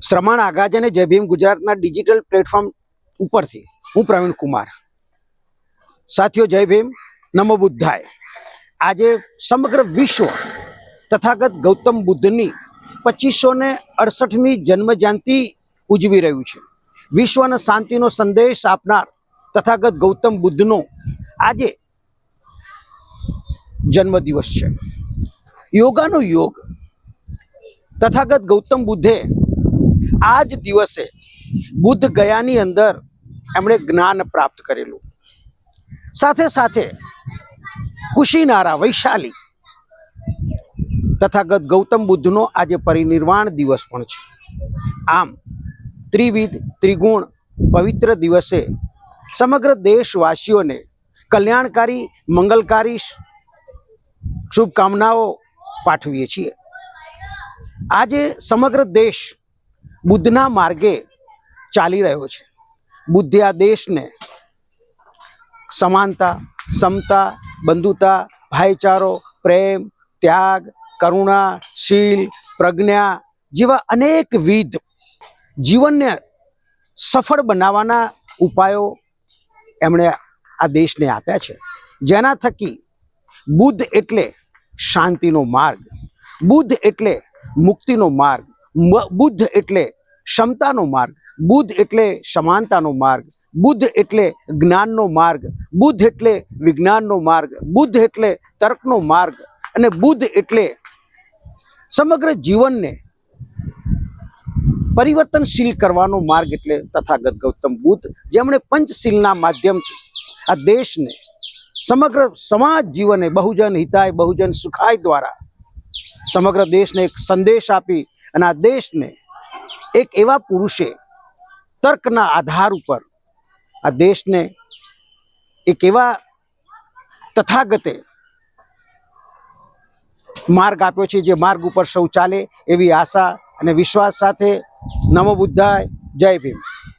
શ્રમણ આગાજ અને જય ભીમ ગુજરાતના ડિજિટલ પ્લેટફોર્મ ઉપરથી હું પ્રવીણ કુમાર. સાથીઓ, જય ભીમ, નમો બુદ્ધાય. આજે સમગ્ર વિશ્વ તથાગત ગૌતમ બુદ્ધની 2568મી જન્મ જયંતિ ઉજવી રહ્યું છે. વિશ્વને શાંતિનો સંદેશ આપનાર તથાગત ગૌતમ બુદ્ધનો આજે જન્મદિવસ છે. યોગાનો યોગ. તથાગત ગૌતમ બુદ્ધે આ જ દિવસે બુદ્ધ ગયાની અંદર એમણે જ્ઞાન પ્રાપ્ત કરેલું. સાથે સાથે કુશીનારા વૈશાલી તથાગત ગૌતમ બુદ્ધનો આજે પરિનિર્વાણ દિવસ પણ છે. આમ ત્રિવિધ ત્રિગુણ પવિત્ર દિવસે સમગ્ર દેશવાસીઓને કલ્યાણકારી મંગલકારી શુભકામનાઓ પાઠવીએ છીએ. આજે સમગ્ર દેશ બુદ્ધના માર્ગે ચાલી રહ્યો છે. બુદ્ધે આ દેશને સમાનતા, સમતા, બંધુતા, ભાઈચારો, પ્રેમ, ત્યાગ, કરુણા, શીલ, પ્રજ્ઞા જેવા અનેકવિધ જીવનને સફળ બનાવવાના ઉપાયો એમણે આ દેશને આપ્યા છે. જેના થકી બુદ્ધ એટલે શાંતિનો માર્ગ, બુદ્ધ એટલે મુક્તિનો માર્ગ, બુદ્ધ એટલે ક્ષમતાનો માર્ગ, બુદ્ધ એટલે સમાનતાનો માર્ગ, બુદ્ધ એટલે જ્ઞાનનો માર્ગ, બુદ્ધ એટલે વિજ્ઞાનનો માર્ગ, બુદ્ધ એટલે તર્કનો માર્ગ અને બુદ્ધ એટલે સમગ્ર જીવનને પરિવર્તનશીલ કરવાનો માર્ગ એટલે તથાગત ગૌતમ બુદ્ધ, જેમણે પંચશીલના માધ્યમથી આ દેશને સમગ્ર સમાજ જીવને બહુજન હિતાય બહુજન સુખાય દ્વારા સમગ્ર દેશને એક સંદેશ આપી અને આ દેશને એક એવા પુરુષે તર્કના આધાર ઉપર આ દેશને એક એવા તથાગતે માર્ગ આપ્યો છે જે માર્ગ ઉપર સૌ ચાલે એવી આશા અને વિશ્વાસ સાથે નમો બુદ્ધાય. જય ભીમ.